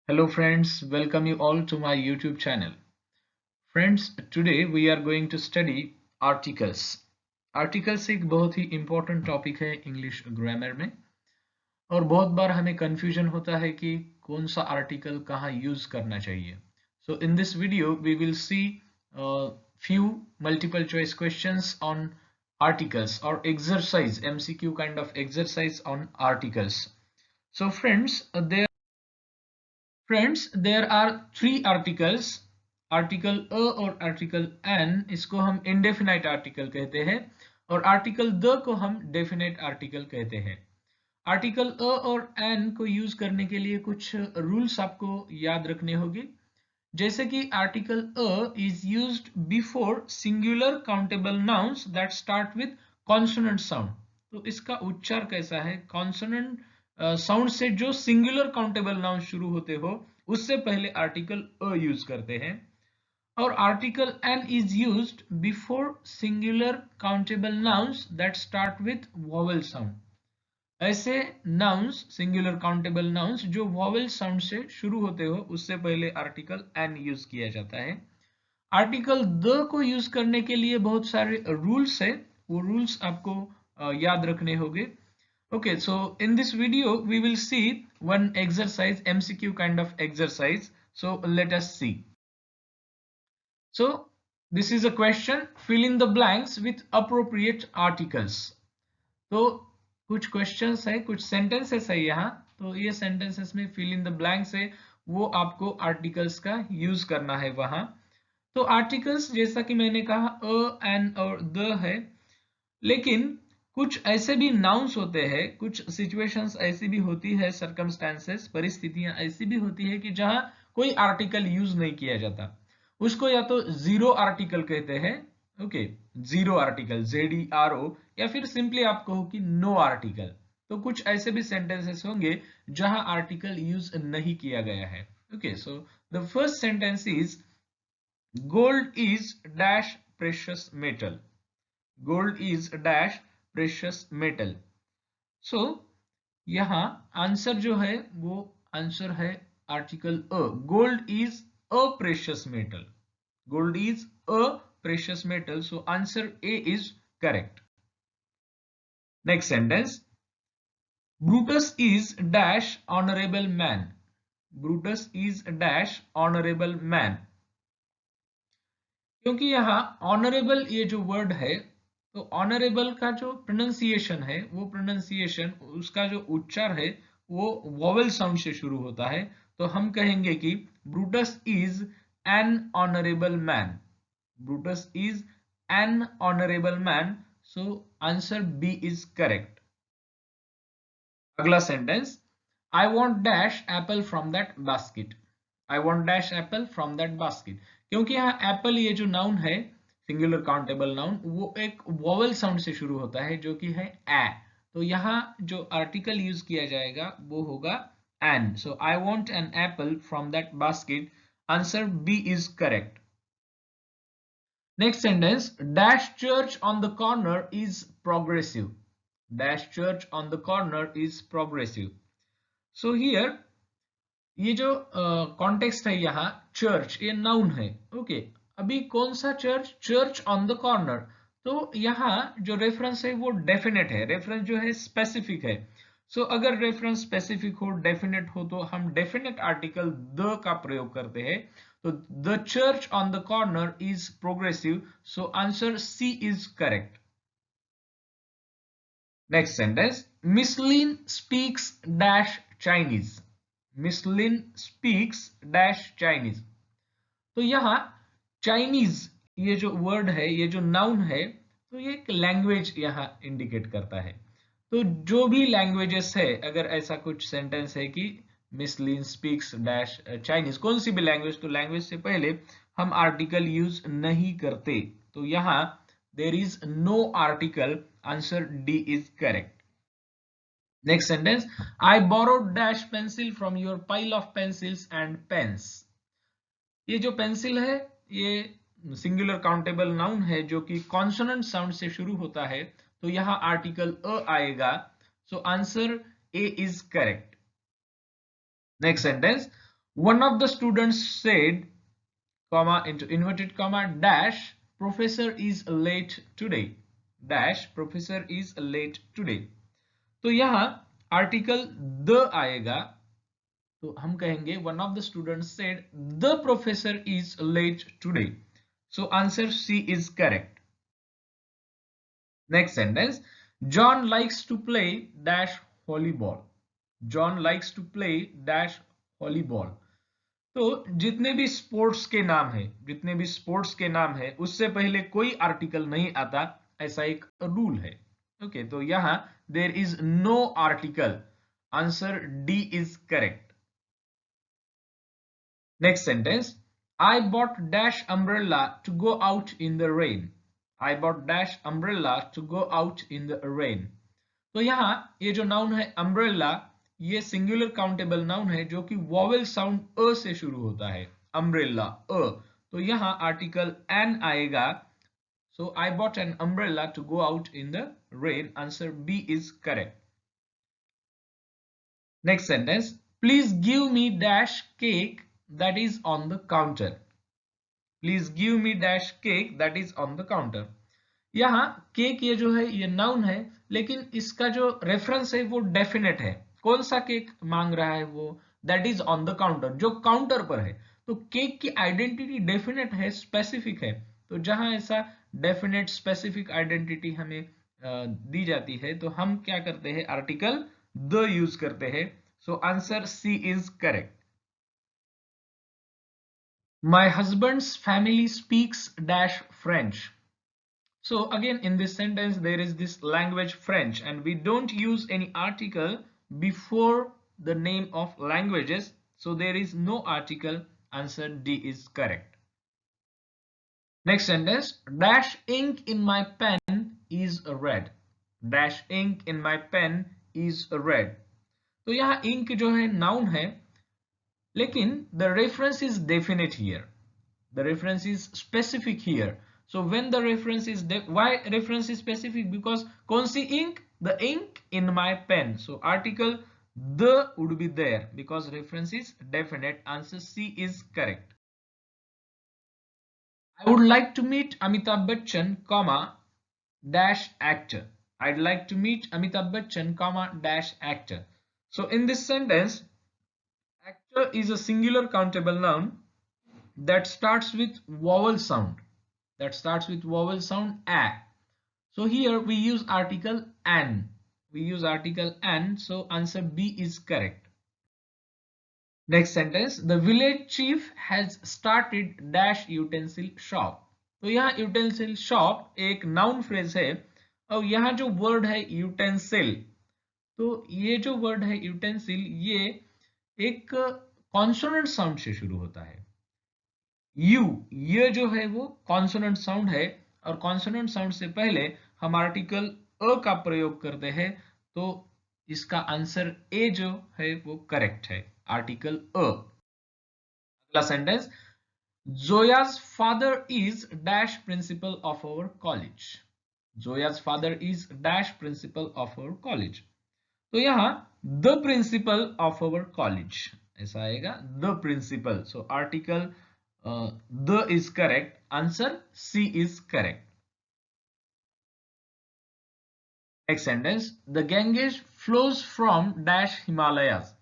Hello friends, welcome you all to my YouTube channel. Friends, today we are going to study articles. Articles एक बहुत ही important topic है English grammar में और बहुत बार हमें confusion होता है कि कौन सा article कहाँ use करना चाहिए. So in this video we will see few multiple choice questions on articles or exercise MCQ kind of exercise on articles. So there are three articles. Article a और article an इसको हम indefinite article कहते हैं और article the को हम definite article कहते हैं. आर्टिकल अ और एन को यूज करने के लिए कुछ रूल्स आपको याद रखने होंगे. जैसे कि article a is used before singular countable nouns that start with consonant sound. तो इसका उच्चार कैसा है? कॉन्सोनेंट साउंड से जो सिंगुलर काउंटेबल नाउन शुरू होते हो उससे पहले आर्टिकल अ यूज करते हैं. और article an is used before singular countable nouns that start with vowel sound. ऐसे नाउन्स सिंगुलर काउंटेबल नाउन्स जो वॉवेल साउंड से शुरू होते हो उससे पहले आर्टिकल एन यूज किया जाता है. आर्टिकल द को यूज करने के लिए बहुत सारे रूल्स है, वो रूल्स आपको याद रखने होंगे. Okay, so in this video we will see one exercise, MCQ kind of exercise. So let us see. So this is a question, fill in the blanks with appropriate articles. तो कुछ questions है, कुछ sentences है यहाँ. तो ये sentences में fill in the blanks है, वो आपको articles का use करना है वहाँ. तो articles जैसा कि मैंने कहा अ एन और द है, लेकिन कुछ ऐसे भी नाउन्स होते हैं, कुछ सिचुएशंस ऐसी भी होती है, सर्कमस्टेंसेस परिस्थितियां ऐसी भी होती है कि जहां कोई आर्टिकल यूज नहीं किया जाता. उसको या तो जीरो आर्टिकल कहते हैं. ओके, जीरो आर्टिकल ZERO, या फिर सिंपली आप कहो कि नो आर्टिकल. तो कुछ ऐसे भी सेंटेंसेस होंगे जहां आर्टिकल यूज नहीं किया गया है. Okay, so the first sentence is gold is dash precious metal. Gold is dash precious metal. So यहाँ आंसर जो है वो आंसर है article a. Gold is a precious metal. Gold is a precious metal. So answer A is correct. Next sentence, Brutus is dash honourable man. Brutus is dash honourable man. क्योंकि यहाँ honourable ये जो word है, तो honourable का जो pronunciation है, वो प्रोनाउंसिएशन उसका जो उच्चार है वो वॉवेल साउंड से शुरू होता है. तो हम कहेंगे कि Brutus is an honourable man. Brutus is an honourable man. So answer B is correct. अगला sentence, I want dash apple from that basket. I want dash apple from that basket. क्योंकि यहाँ एप्पल ये जो noun है singular countable noun, वो एक vowel sound से शुरू होता है जो कि है ए. तो यहाँ जो आर्टिकल यूज किया जाएगा वो होगा an. So I want an apple from that basket. Answer B is correct. Next sentence, dash church on the corner is progressive. Dash church on the corner is progressive. So here ये जो context है यहाँ, church ये noun है. Okay, अभी कौन सा church? Church on the corner. तो यहाँ जो रेफरेंस है वो डेफिनेट है, रेफरेंस जो है स्पेसिफिक है. सो अगर रेफरेंस स्पेसिफिक हो, डेफिनेट हो, तो हम डेफिनेट आर्टिकल द का प्रयोग करते हैं. तो the church on the corner is progressive. So answer C is correct. Next sentence, Miss Lin speaks dash Chinese. Miss Lin speaks dash Chinese. तो यहाँ चाइनीज ये जो वर्ड है, ये जो नाउन है, तो ये एक लैंग्वेज यहाँ इंडिकेट करता है. तो जो भी लैंग्वेजेस है, अगर ऐसा कुछ सेंटेंस है कि miss Lin speaks dash Chinese, कौन सी भी लैंग्वेज, तो लैंग्वेज से पहले हम आर्टिकल यूज नहीं करते. तो यहाँ there is no article. Answer D is correct. Next sentence, I borrowed dash pencil from your pile of pencils and pens. ये जो पेंसिल है ये सिंगुलर काउंटेबल नाउन है जो कि कॉन्सोनेंट साउंड से शुरू होता है. तो यहाँ आर्टिकल अ आएगा. सो answer A is correct. Next sentence, One of the students said, comma into inverted comma, dash professor is late today, dash professor is late today। तो यहाँ आर्टिकल द आएगा, तो हम कहेंगे one of the students said the professor is late today, so answer C is correct. Next sentence, John likes to play dash volleyball, John likes to play dash volleyball. तो जितने भी sports के नाम है, जितने भी स्पोर्ट्स के नाम है उससे पहले कोई आर्टिकल नहीं आता, ऐसा एक रूल है। ओके, तो यहां there is no article, answer D is correct. Next sentence, I bought dash umbrella to go out in the rain, I bought dash umbrella to go out in the rain. तो यहाँ ये जो noun है umbrella, ये singular countable noun है जो कि vowel sound अ से शुरू होता है, अम्ब्रेला अ। तो यहाँ आर्टिकल एन आएगा, so I bought an umbrella to go out in the rain, answer B is correct. Next sentence, please give me dash cake that is on the counter, please give me dash cake that is on the counter. यहाँ cake ये जो है ये noun है, लेकिन इसका जो reference है वो डेफिनेट है। कौन सा केक मांग रहा है वो, that is on the counter, जो काउंटर पर है। तो केक की आइडेंटिटी डेफिनेट है, स्पेसिफिक है। तो जहां ऐसा डेफिनेट स्पेसिफिक आइडेंटिटी हमें दी जाती है तो हम क्या करते हैं, आर्टिकल द यूज करते हैं। So answer C is correct. My husband's family speaks dash French. So again in this sentence there is this language French and we don't use any article before the name of languages. So there is no article, answer D is correct. Next sentence, dash ink in my pen is red, dash ink in my pen is red। तो यहाँ ink जो है noun है, लेकिन the reference is definite here, the reference is specific here। So when the reference is why reference is specific, because कौन सी ink, the ink in my pen, so article the would be there because reference is definite, answer C is correct। I would like to meet Amitabh Bachchan, comma dash actor, I'd like to meet Amitabh Bachchan, comma dash actor। So in this sentence, actor is a singular countable noun that starts with vowel sound, that starts with vowel sound a। So here we use article an, we use article an, so answer B is correct। Next sentence, the village chief has started dash utensil shop। तो यहाँ utensil shop एक noun phrase है, और यहाँ जो word है utensil, तो ये जो word है utensil ये एक कॉन्सोनेंट साउंड से शुरू होता है। यू, ये जो है वो कॉन्सोनेंट साउंड है, और कॉन्सोनेंट साउंड से पहले हम आर्टिकल अ का प्रयोग करते हैं, तो इसका आंसर ए जो है वो करेक्ट है, आर्टिकल अ। अगला sentence, Zoya's father is dash principal of our college, Zoya's father is dash principal of our college। तो यहाँ the principal of our college ऐसा आएगा, the principal, so article the is correct, answer C is correct. Next sentence, the Ganges flows from dash Himalayas,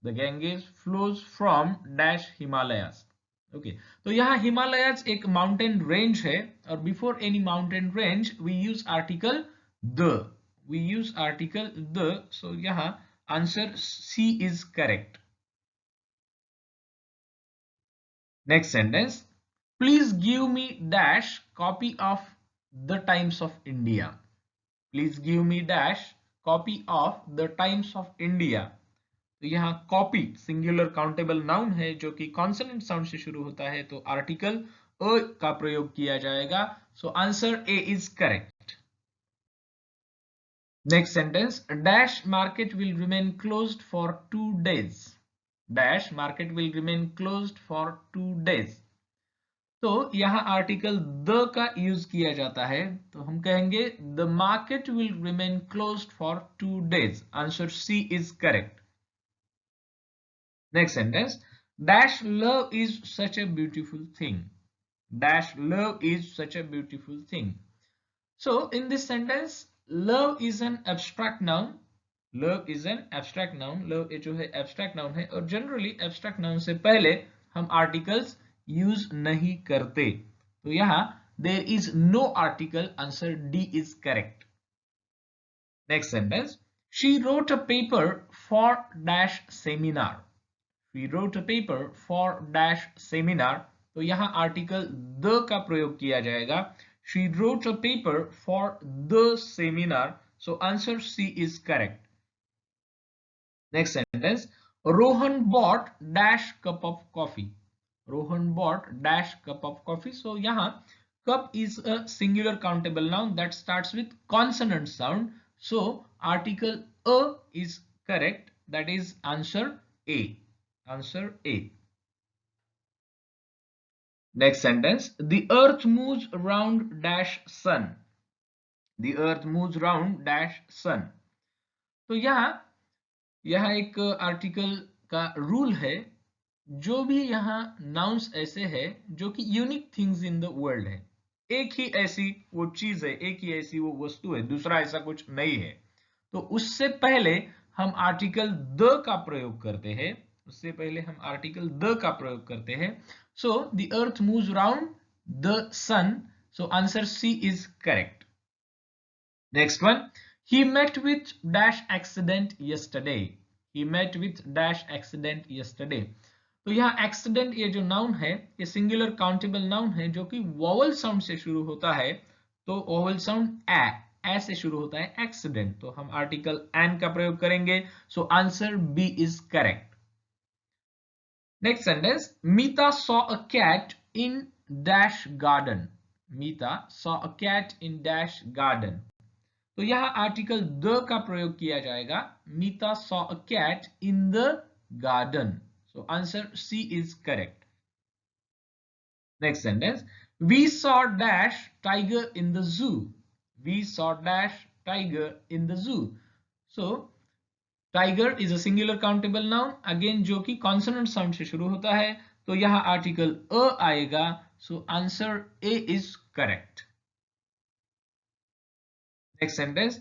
the Ganges flows from dash Himalayas. Okay, तो यहाँ हिमालयाज एक mountain range है, और before any mountain range we use article the, we use article the, so यहाँ answer C is correct। Next sentence, please give me dash copy of the Times of India, please give me dash copy of the Times of India। तो यहाँ copy singular countable noun है जो कि consonant sound से शुरू होता है, तो article a का प्रयोग किया जाएगा, so answer A is correct। Next sentence, dash market will remain closed for 2 days, dash market will remain closed for 2 days। तो यहाँ आर्टिकल द का यूज किया जाता है, तो हम कहेंगे the market will remain closed for 2 days, answer C is correct. Next sentence, dash love is such a beautiful thing. Dash love is such a beautiful thing. So in this sentence, love is an abstract noun. Love is an abstract noun. Love जो है abstract noun है और generally abstract noun से पहले हम articles use नहीं करते. तो यहाँ there is no article. Answer D is correct. Next sentence. She wrote a paper for dash seminar. She wrote a paper for dash seminar. तो यहाँ article the का प्रयोग किया जाएगा. She wrote a paper for the seminar. So answer C is correct. Next sentence. Rohan bought dash cup of coffee. Rohan bought dash cup of coffee. So यहाँ cup is a singular countable noun that starts with consonant sound. So article a is correct. That is answer A. Answer A. Next sentence. The earth moves around dash sun. The earth moves around dash sun. तो यहाँ एक article का rule है. जो भी यहाँ nouns ऐसे है जो कि unique things in the world है, एक ही ऐसी वो चीज है, एक ही ऐसी वो वस्तु है, दूसरा ऐसा कुछ नहीं है, तो उससे पहले हम आर्टिकल द का प्रयोग करते हैं. उससे पहले हम आर्टिकल द का प्रयोग करते हैं. So the earth moves around the sun. So answer C is correct. Next one. He met with dash accident yesterday. He met with dash accident yesterday. तो यहाँ एक्सीडेंट ये जो नाउन है ये सिंगुलर काउंटेबल नाउन है जो कि vowel sound से शुरू होता है. तो वोवल साउंड ए से शुरू होता है एक्सीडेंट. तो हम आर्टिकल एन का प्रयोग करेंगे. So answer B is correct. Next sentence. Meeta saw a cat in dash garden. Meeta saw a cat in dash garden. तो यहाँ आर्टिकल द का प्रयोग किया जाएगा. Meeta saw a cat in the garden. So answer C is correct. Next sentence. We saw dash tiger in the zoo. We saw dash tiger in the zoo. So tiger is a singular countable noun again जो कि consonant sound से शुरू होता है. तो यहाँ article अ आएगा. So answer A is correct. Next sentence.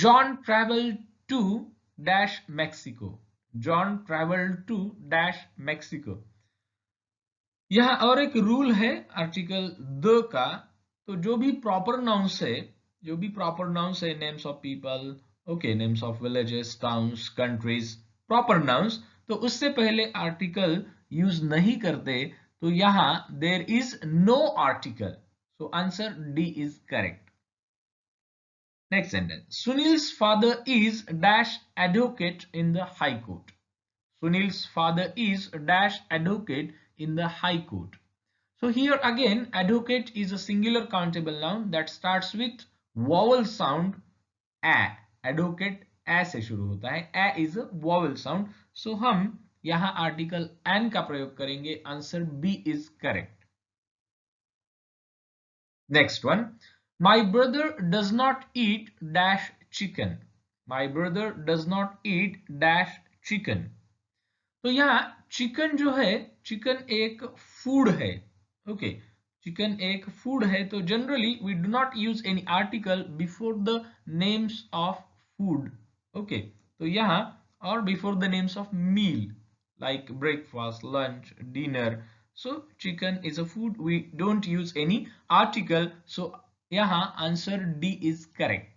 John traveled to dash Mexico. John traveled to dash Mexico. यहाँ और एक रूल है आर्टिकल द का. तो जो भी प्रॉपर नाउंस है, names of people, okay, names of villages, towns, countries, proper nouns, तो उससे पहले आर्टिकल यूज नहीं करते. तो यहाँ there is no article. So answer D is correct. Next sentence. Sunil's father is dash advocate in the high court. Sunil's father is dash advocate in the High Court. So here again advocate is a singular countable noun that starts with vowel sound a. Advocate a से शुरू होता है. a is a vowel sound. So हम यहाँ article an का प्रयोग करेंगे. Answer B is correct. Next one. My brother does not eat dash chicken. My brother does not eat dash chicken. तो यहाँ चिकन जो है, चिकन एक फूड है. ओके, चिकन एक फूड है. तो generally we do not use any article before the names of food. Okay, तो यहाँ और before the names of meal like breakfast, lunch, dinner. So chicken is a food. We don't use any article. So यहाँ answer D is correct.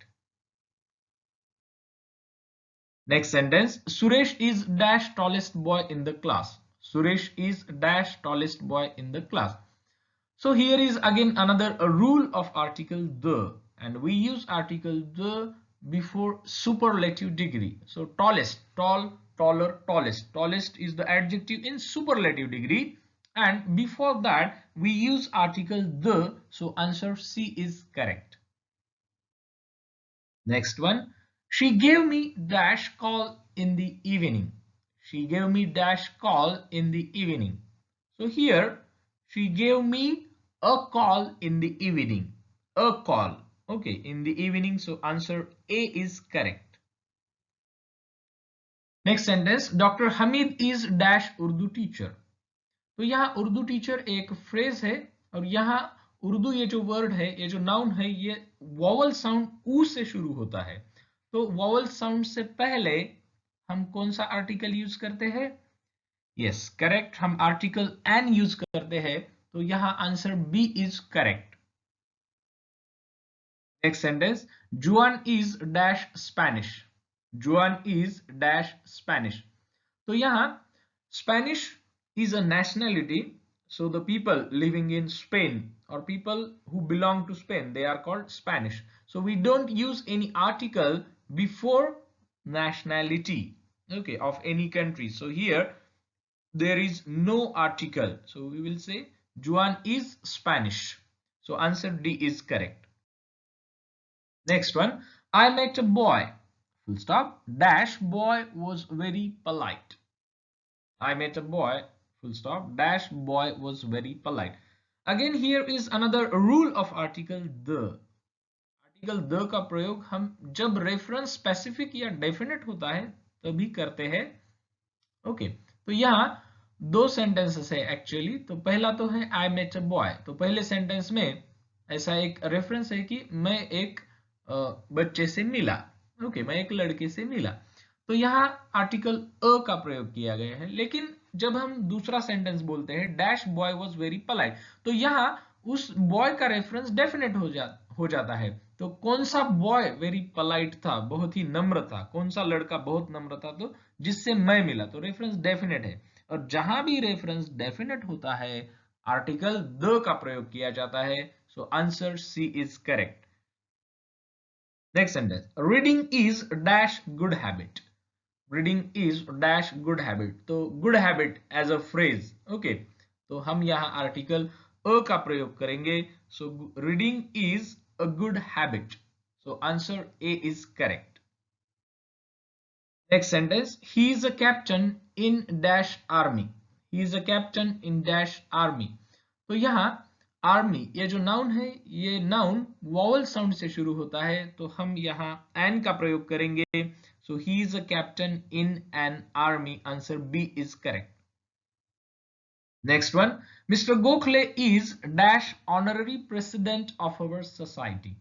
Next sentence. Suresh is dash tallest boy in the class. Suresh is dash tallest boy in the class. So here is again another a rule of article the, and we use article the before superlative degree. So tallest, tall, taller, tallest. Tallest is the adjective in superlative degree, and before that we use article the. So answer C is correct. Next one. She gave me dash call in the evening. She gave me dash call in the evening. So here she gave me a call in the evening. A call. Okay, in the evening. So answer A is correct. Next sentence. Dr. Hamid is dash Urdu teacher. तो यहाँ Urdu teacher एक phrase है और यहाँ उर्दू ये जो word है, ये जो नाउन है, ये वॉवल साउंड ऊ से शुरू होता है। तो वॉवल साउंड से पहले हम कौन सा आर्टिकल यूज करते हैं? यस, करेक्ट, हम आर्टिकल एन यूज करते हैं। तो यहाँ answer B is correct. Next sentence, Juan is dash Spanish. Juan is dash Spanish. तो यहाँ Spanish is a nationality, so the people living in Spain or people who belong to Spain, they are called Spanish. So we don't use any article before nationality, okay, of any country. So here there is no article, so we will say Juan is Spanish. So answer D is correct. Next one, I met a boy, full stop, dash, boy was very polite. I met a boy, full stop, dash, boy was very polite. Again here is another rule of article the. Article the का प्रयोग हम जब reference specific या definite होता है तभी करते हैं। ओके, तो यहाँ दो सेंटेंसेस है एक्चुअली। तो पहला तो है आई मेट अ बॉय। तो पहले सेंटेंस में ऐसा एक रेफरेंस है कि मैं एक बच्चे से मिला। ओके, मैं एक लड़के से मिला। तो यहाँ आर्टिकल अ का प्रयोग किया गया है। लेकिन जब हम दूसरा सेंटेंस बोलते हैं dash boy was very polite, तो यहाँ उस बॉय का रेफरेंस डेफिनेट हो जाता है। तो कौन सा बॉय वेरी पोलाइट था, बहुत ही नम्र था, कौन सा लड़का बहुत नम्र था, तो जिससे मैं मिला, तो रेफरेंस डेफिनेट है। और जहां भी रेफरेंस डेफिनेट होता है आर्टिकल द का प्रयोग किया जाता है। So answer C is correct. Next sentence, reading is dash good habit. Reading is dash good habit. तो good habit as a phrase. Okay, तो हम यहाँ आर्टिकल अ का प्रयोग करेंगे। So reading is a good habit. So answer A is correct. Next sentence, he is a captain in dash army. He is a captain in dash army. तो यहाँ army ये जो नाउन है, ये noun vowel sound से शुरू होता है। तो हम यहाँ एन का प्रयोग करेंगे। So he is a captain in an army. Answer B is correct. Next one, Mr. Gokhale is dash honorary president of our society.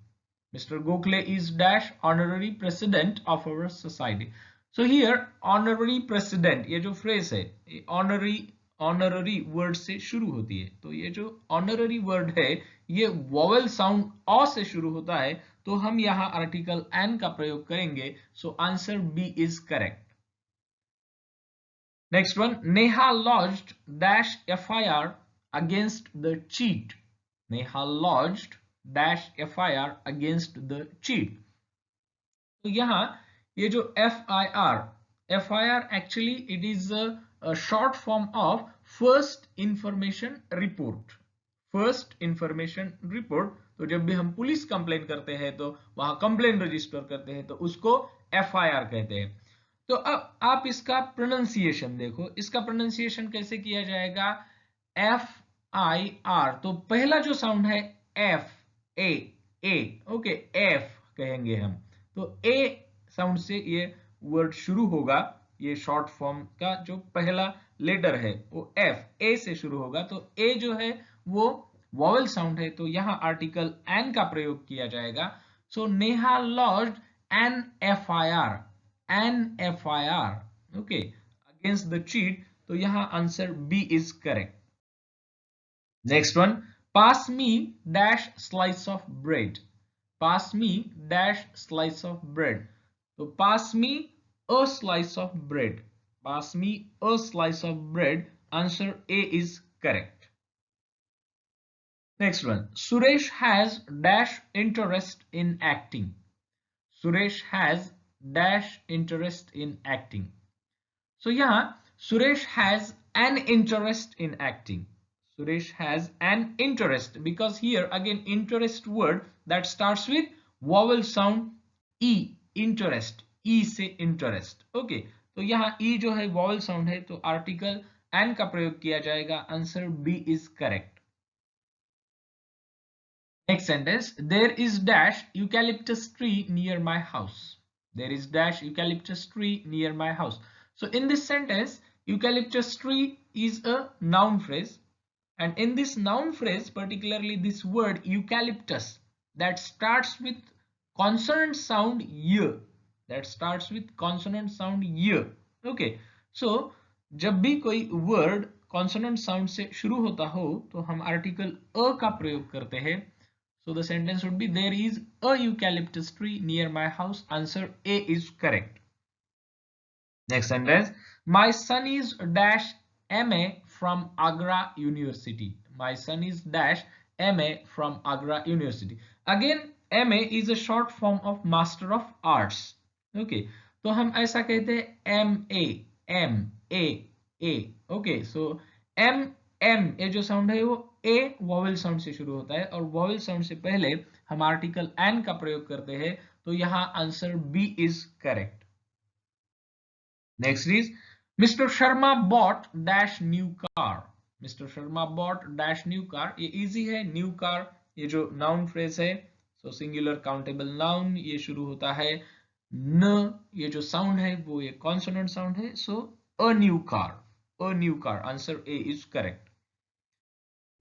Mr. Gokhale is dash honorary president of our society. So here honorary president ये जो phrase है, honorary word से शुरू होती है। तो ये जो honorary word है, ये vowel sound अ से शुरू होता है। तो हम यहाँ आर्टिकल एन का प्रयोग करेंगे। So answer B is correct. Next one, Neha lodged dash FIR against the cheat. Neha lodged dash FIR against the cheat. तो यहाँ ये जो FIR actually it is a short form of first information report. First information report. तो जब भी हम police complain करते हैं तो वहां कंप्लेन रजिस्टर करते हैं, तो उसको एफआईआर कहते हैं। तो अब आप इसका प्रोनाउंसिएशन देखो, इसका प्रोनाउंसिएशन कैसे किया जाएगा? F I R. तो पहला जो साउंड है एफ, ए, ओके, एफ कहेंगे हम। तो ए साउंड से ये वर्ड शुरू होगा। ये शॉर्ट फॉर्म का जो पहला लेटर है वो एफ, ए से शुरू होगा। तो ए जो है वो वॉवेल साउंड है। तो यहां आर्टिकल एन का प्रयोग किया जाएगा। So Neha lodged an FIR, okay, against the cheat. तो यहां answer B is correct. Next one, pass me dash slice of bread. Pass me dash slice of bread. तो pass me a slice of bread. Pass me a slice of bread. Answer A is correct. Next one, Suresh has dash interest in acting. Suresh has dash interest in acting. So यहाँ Suresh has an interest in acting. Suresh has an interest because here again interest word that starts with vowel sound e, interest, e से interest. Okay, तो यहाँ e जो है vowel sound है, तो article an का प्रयोग किया जाएगा। Answer B is correct. Next sentence, there is dash eucalyptus tree near my house. There is dash eucalyptus tree near my house. So in this sentence, eucalyptus tree is a noun phrase, and in this noun phrase, particularly this word eucalyptus, that starts with consonant sound y, that starts with consonant sound y. Okay, so जब भी कोई word consonant sound से शुरू होता हो तो हम article a का प्रयोग करते हैं. So the sentence would be, there is a eucalyptus tree near my house. Answer A is correct. Next sentence, my son is dash MA from Agra University. My son is dash MA from Agra University. Again, MA is a short form of Master of Arts. Okay, तो हम ऐसा कहते हैं MA, MA, A. Okay, so M ये जो sound है वो ए vowel sound से शुरू होता है, और वॉवेल साउंड से पहले हम आर्टिकल एन का प्रयोग करते हैं, तो यहां answer B is correct. Next is, mister Sharma bought dash new car. Mister Sharma bought dash new car. ये इजी है. न्यू कार ये जो नाउन फ्रेज है, सो सिंगुलर काउंटेबल नाउन, ये शुरू होता है न, ये जो साउंड है वो ये कॉन्सोनेंट साउंड है, so a new car, a new car. Answer A is correct.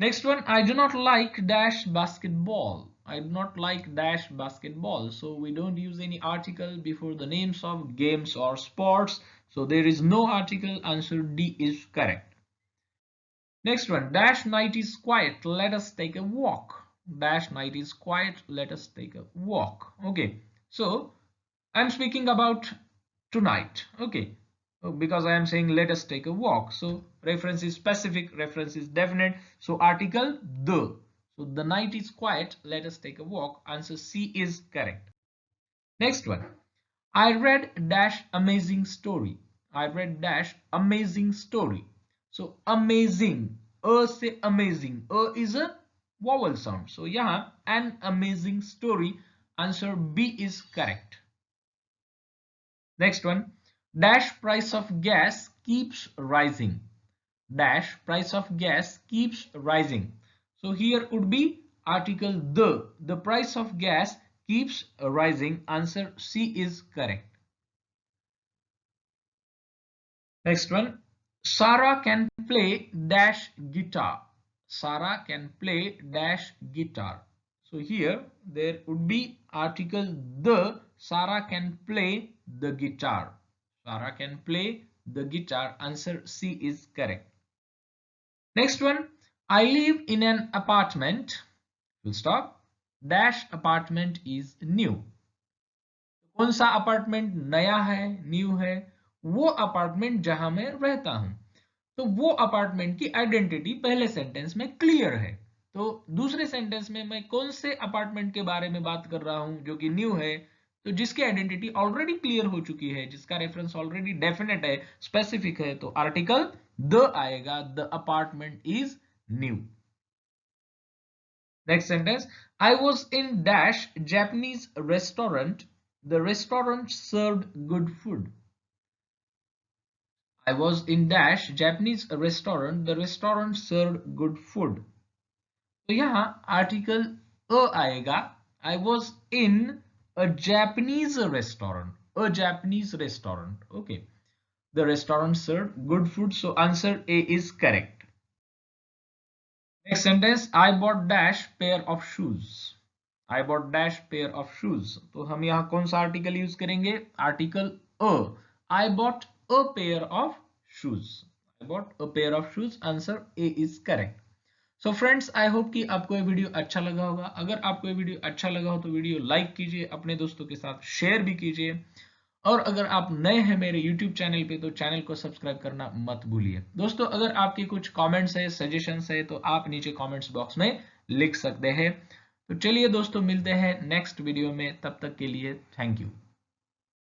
Next one, I do not like dash basketball. I do not like dash basketball. So we don't use any article before the names of games or sports. So there is no article. Answer D is correct. Next one, dash night is quiet. Let us take a walk. Dash night is quiet. Let us take a walk. Okay. So I'm speaking about tonight. Okay. Because I am saying let us take a walk, so reference is specific, reference is definite, so article the. So the night is quiet, let us take a walk. Answer C is correct. Next one, I read dash amazing story. I read dash amazing story. So amazing, a से amazing, a is a vowel sound, so यहाँ an amazing story. Answer B is correct. Next one, dash price of gas keeps rising. Dash price of gas keeps rising. So here would be article the price of gas keeps rising. Answer C is correct. Next one, Sarah can play dash guitar. Sarah can play dash guitar. So here there would be article the. Sarah can play the guitar. Sarah can play the guitar. Answer C is correct. Next one, I live in an apartment. Full stop. Dash apartment is new. कौन सा apartment नया है, new है? वो apartment जहां मैं रहता हूं. तो वो अपार्टमेंट की आइडेंटिटी पहले सेंटेंस में क्लियर है. तो दूसरे सेंटेंस में मैं कौन से अपार्टमेंट के बारे में बात कर रहा हूं जो कि न्यू है, तो जिसकी आइडेंटिटी ऑलरेडी क्लियर हो चुकी है, जिसका रेफरेंस ऑलरेडी डेफिनेट है, स्पेसिफिक है, तो आर्टिकल द आएगा. The apartment is new. Next sentence, I was in dash Japanese restaurant. The restaurant served good food. I was in dash Japanese restaurant. The restaurant served good food. तो यहाँ article अ आएगा. I was in a Japanese restaurant. A Japanese restaurant. Okay. The restaurant served good food. So answer A is correct. Next sentence. I bought dash pair of shoes. I bought dash pair of shoes. तो हम यहाँ कौन सा article use करेंगे? Article a. I bought a pair of shoes. I bought a pair of shoes. Answer A is correct. So friends, I hope कि आपको ये video अच्छा लगा होगा. अगर आपको ये वीडियो अच्छा लगा हो तो वीडियो लाइक कीजिए, अपने दोस्तों के साथ शेयर भी कीजिए, और अगर आप नए हैं मेरे YouTube चैनल पे तो चैनल को सब्सक्राइब करना मत भूलिए. दोस्तों, अगर आपके कुछ कमेंट्स है, सजेशंस है, तो आप नीचे कमेंट्स बॉक्स में लिख सकते हैं. तो चलिए दोस्तों, मिलते हैं नेक्स्ट वीडियो में. तब तक के लिए थैंक यू.